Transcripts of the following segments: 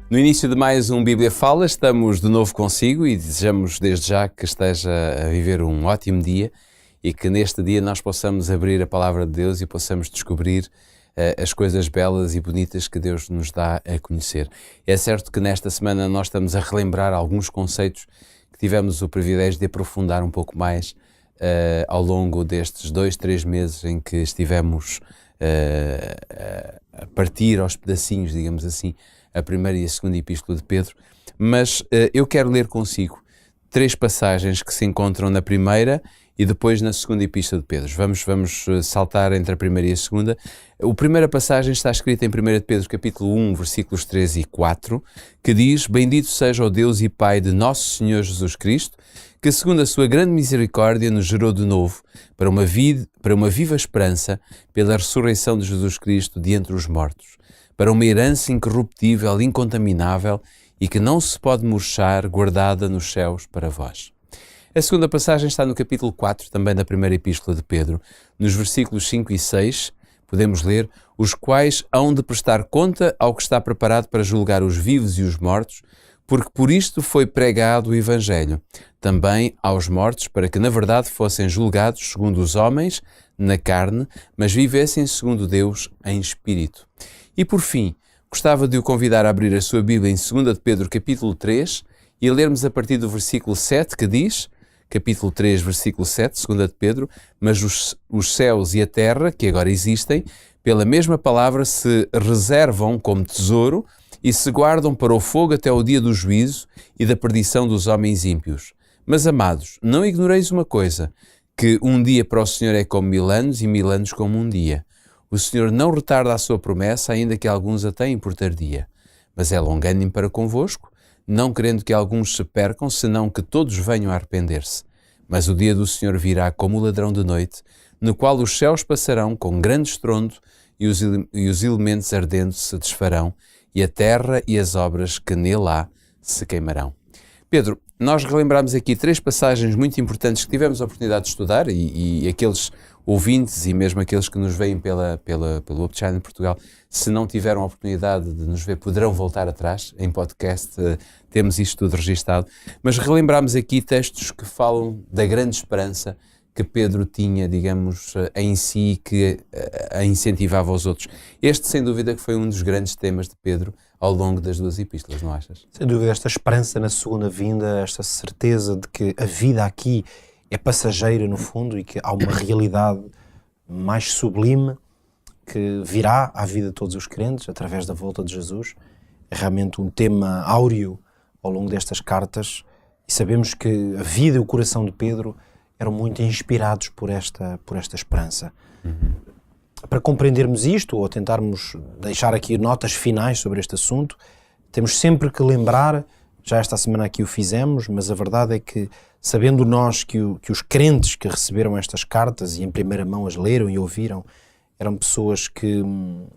No início de mais um Bíblia Fala, estamos de novo consigo e desejamos desde já que esteja a viver um ótimo dia e que neste dia nós possamos abrir a Palavra de Deus e possamos descobrir as coisas belas e bonitas que Deus nos dá a conhecer. É certo que nesta semana nós estamos a relembrar alguns conceitos que tivemos o privilégio de aprofundar um pouco mais ao longo destes 2-3 meses em que estivemos a partir aos pedacinhos, digamos assim, a primeira e a segunda epístola de Pedro, mas eu quero ler consigo 3 passagens que se encontram na primeira e depois na segunda epístola de Pedro. Vamos saltar entre a primeira e a segunda. A primeira passagem está escrita em 1 de Pedro, capítulo 1, versículos 3 e 4, que diz: Bendito seja o Deus e Pai de nosso Senhor Jesus Cristo, que segundo a sua grande misericórdia nos gerou de novo para uma viva esperança pela ressurreição de Jesus Cristo de entre os mortos, para uma herança incorruptível, incontaminável e que não se pode murchar, guardada nos céus para vós. A segunda passagem está no capítulo 4, também da primeira epístola de Pedro, nos versículos 5 e 6, podemos ler: os quais hão de prestar conta ao que está preparado para julgar os vivos e os mortos, porque por isto foi pregado o Evangelho, também aos mortos, para que na verdade fossem julgados segundo os homens, na carne, mas vivessem segundo Deus, em espírito. E por fim, gostava de o convidar a abrir a sua Bíblia em 2 de Pedro, capítulo 3, e a lermos a partir do versículo 7, que diz, capítulo 3, versículo 7, 2 de Pedro: mas os céus e a terra, que agora existem, pela mesma palavra se reservam como tesouro e se guardam para o fogo até o dia do juízo e da perdição dos homens ímpios. Mas, amados, não ignoreis uma coisa, que um dia para o Senhor é como 1000 anos e 1000 anos como um dia. O Senhor não retarda a sua promessa, ainda que alguns a tenham por tardia, mas é longânimo para convosco, não querendo que alguns se percam, senão que todos venham a arrepender-se. Mas o dia do Senhor virá como o ladrão de noite, no qual os céus passarão com grande estrondo e os elementos ardentes se desfarão, e a terra e as obras que nele há se queimarão. Pedro, nós relembramos aqui 3 passagens muito importantes que tivemos a oportunidade de estudar e aqueles ouvintes e mesmo aqueles que nos veem pelo Hope Channel em Portugal, se não tiveram a oportunidade de nos ver, poderão voltar atrás em podcast, temos isto tudo registado, mas relembramos aqui textos que falam da grande esperança que Pedro tinha, digamos, em si, que a incentivava os outros. Este, sem dúvida, que foi um dos grandes temas de Pedro ao longo das 2 epístolas, não achas? Sem dúvida, esta esperança na segunda vinda, esta certeza de que a vida aqui é passageira, no fundo, e que há uma realidade mais sublime que virá à vida de todos os crentes através da volta de Jesus. É realmente um tema áureo ao longo destas cartas e sabemos que a vida e o coração de Pedro eram muito inspirados por esta esperança. Para compreendermos isto, ou tentarmos deixar aqui notas finais sobre este assunto, temos sempre que lembrar, já esta semana aqui o fizemos, mas a verdade é que, sabendo nós que os crentes que receberam estas cartas e em primeira mão as leram e ouviram, eram pessoas que, no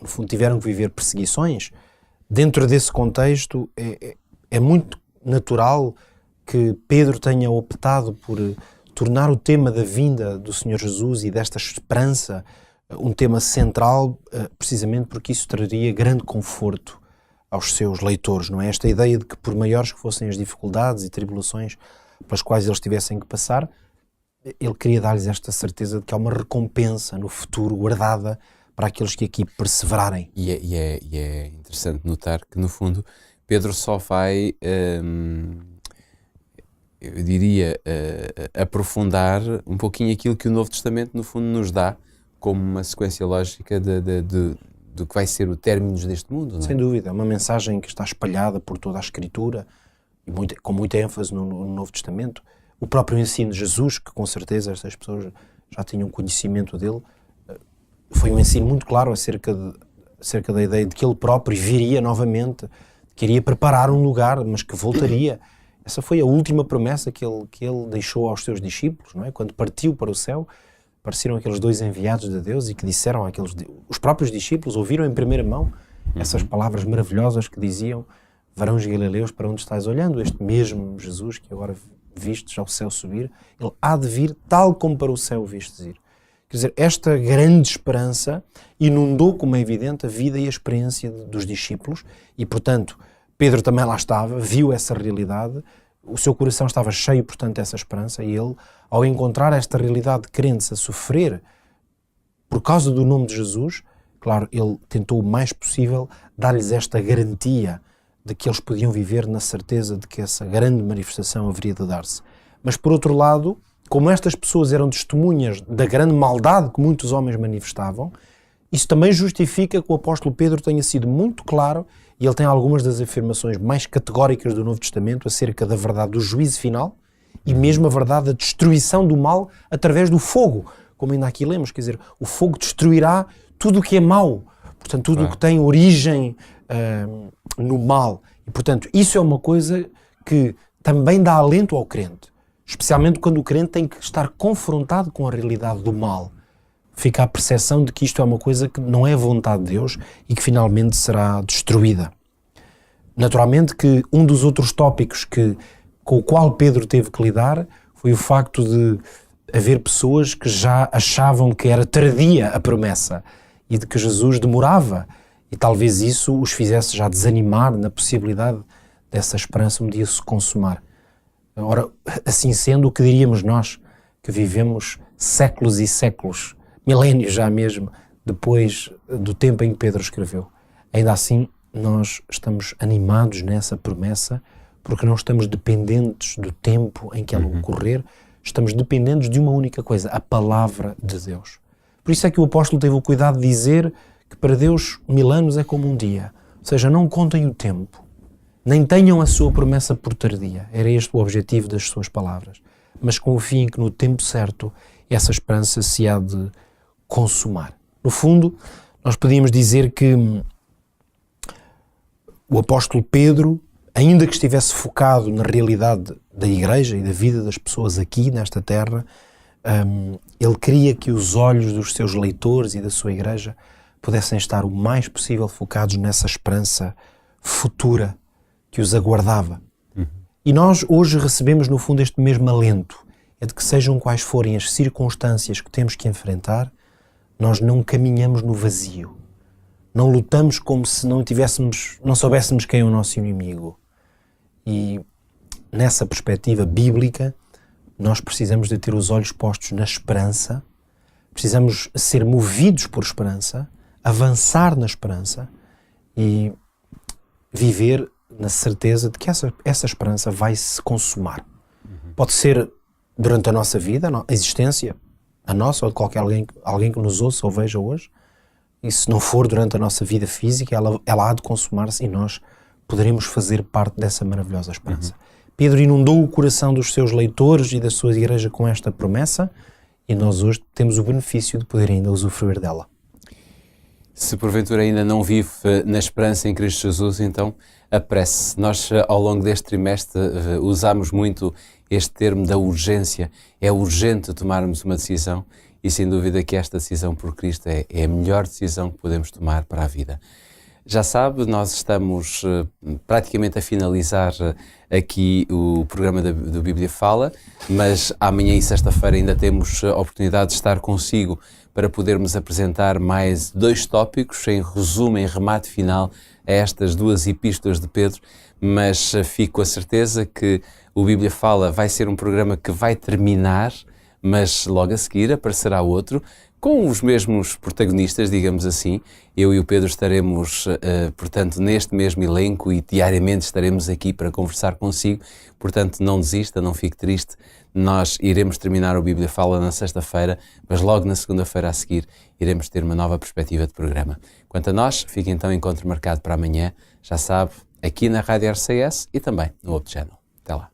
fundo, tiveram que viver perseguições, dentro desse contexto é muito natural que Pedro tenha optado por tornar o tema da vinda do Senhor Jesus e desta esperança um tema central, precisamente porque isso traria grande conforto aos seus leitores, não é? Esta ideia de que, por maiores que fossem as dificuldades e tribulações pelas quais eles tivessem que passar, ele queria dar-lhes esta certeza de que há uma recompensa no futuro guardada para aqueles que aqui perseverarem. E é interessante notar que, no fundo, Pedro só vai, eu diria, aprofundar um pouquinho aquilo que o Novo Testamento, no fundo, nos dá como uma sequência lógica do que vai ser o término deste mundo, não é? Sem dúvida, é uma mensagem que está espalhada por toda a Escritura, e com muita ênfase no Novo Testamento. O próprio ensino de Jesus, que com certeza estas pessoas já tinham conhecimento dele, foi um ensino muito claro acerca da ideia de que ele próprio viria novamente, que iria preparar um lugar, mas que voltaria. Essa foi a última promessa que ele deixou aos seus discípulos, não é? Quando partiu para o céu, apareceram aqueles 2 enviados de Deus e que disseram os próprios discípulos ouviram em primeira mão essas palavras maravilhosas que diziam: varões galileus, para onde estás olhando? Este mesmo Jesus que agora vistes ao céu subir, ele há de vir tal como para o céu vistes ir. Quer dizer, esta grande esperança inundou, como é evidente, a vida e a experiência dos discípulos e, portanto, Pedro também lá estava, viu essa realidade, o seu coração estava cheio, portanto, dessa esperança e ele, ao encontrar esta realidade de crentes a sofrer por causa do nome de Jesus, claro, ele tentou o mais possível dar-lhes esta garantia de que eles podiam viver na certeza de que essa grande manifestação haveria de dar-se. Mas, por outro lado, como estas pessoas eram testemunhas da grande maldade que muitos homens manifestavam, isso também justifica que o apóstolo Pedro tenha sido muito claro, e ele tem algumas das afirmações mais categóricas do Novo Testamento acerca da verdade do juízo final e mesmo a verdade da destruição do mal através do fogo, como ainda aqui lemos, quer dizer, o fogo destruirá tudo o que é mau, portanto, tudo o que tem origem no mal. E, portanto, isso é uma coisa que também dá alento ao crente. Especialmente quando o crente tem que estar confrontado com a realidade do mal. Fica a percepção de que isto é uma coisa que não é vontade de Deus e que finalmente será destruída. Naturalmente que um dos outros tópicos com o qual Pedro teve que lidar foi o facto de haver pessoas que já achavam que era tardia a promessa e de que Jesus demorava e talvez isso os fizesse já desanimar na possibilidade dessa esperança um dia se consumar. Ora, assim sendo, o que diríamos nós, que vivemos séculos e séculos, milénios já mesmo, depois do tempo em que Pedro escreveu? Ainda assim, nós estamos animados nessa promessa, porque não estamos dependentes do tempo em que ela ocorrer, estamos dependentes de uma única coisa, a palavra de Deus. Por isso é que o apóstolo teve o cuidado de dizer que para Deus 1000 anos é como um dia, ou seja, não contem o tempo, nem tenham a sua promessa por tardia. Era este o objetivo das suas palavras. Mas confiem que no tempo certo essa esperança se há de consumar. No fundo, nós podíamos dizer que o apóstolo Pedro, ainda que estivesse focado na realidade da igreja e da vida das pessoas aqui nesta terra, ele queria que os olhos dos seus leitores e da sua igreja pudessem estar o mais possível focados nessa esperança futura que os aguardava. E nós hoje recebemos no fundo este mesmo alento, é de que sejam quais forem as circunstâncias que temos que enfrentar, nós não caminhamos no vazio, não lutamos como se não soubéssemos quem é o nosso inimigo. E nessa perspectiva bíblica, nós precisamos de ter os olhos postos na esperança, precisamos ser movidos por esperança, avançar na esperança e viver na certeza de que essa esperança vai se consumar. Pode ser durante a nossa vida, a existência, a nossa ou de qualquer alguém que nos ouça ou veja hoje, e se não for durante a nossa vida física, ela há de consumar-se e nós poderemos fazer parte dessa maravilhosa esperança. Pedro inundou o coração dos seus leitores e da sua igreja com esta promessa e nós hoje temos o benefício de poder ainda usufruir dela. Se porventura ainda não vive na esperança em Cristo Jesus, então apresse. Nós, ao longo deste trimestre, usamos muito este termo da urgência. É urgente tomarmos uma decisão e, sem dúvida, que esta decisão por Cristo é a melhor decisão que podemos tomar para a vida. Já sabe, nós estamos praticamente a finalizar aqui o programa do Bíblia Fala, mas amanhã e sexta-feira ainda temos a oportunidade de estar consigo para podermos apresentar mais 2 tópicos, em resumo, em remate final, a estas 2 epístolas de Pedro, mas fico com a certeza que o Bíblia Fala vai ser um programa que vai terminar, mas logo a seguir aparecerá outro, com os mesmos protagonistas, digamos assim. Eu e o Pedro estaremos, portanto, neste mesmo elenco e diariamente estaremos aqui para conversar consigo. Portanto, não desista, não fique triste. Nós iremos terminar o Bíblia Fala na sexta-feira, mas logo na segunda-feira a seguir iremos ter uma nova perspectiva de programa. Quanto a nós, fica então encontro marcado para amanhã, já sabe, aqui na Rádio RCS e também no outro channel. Até lá.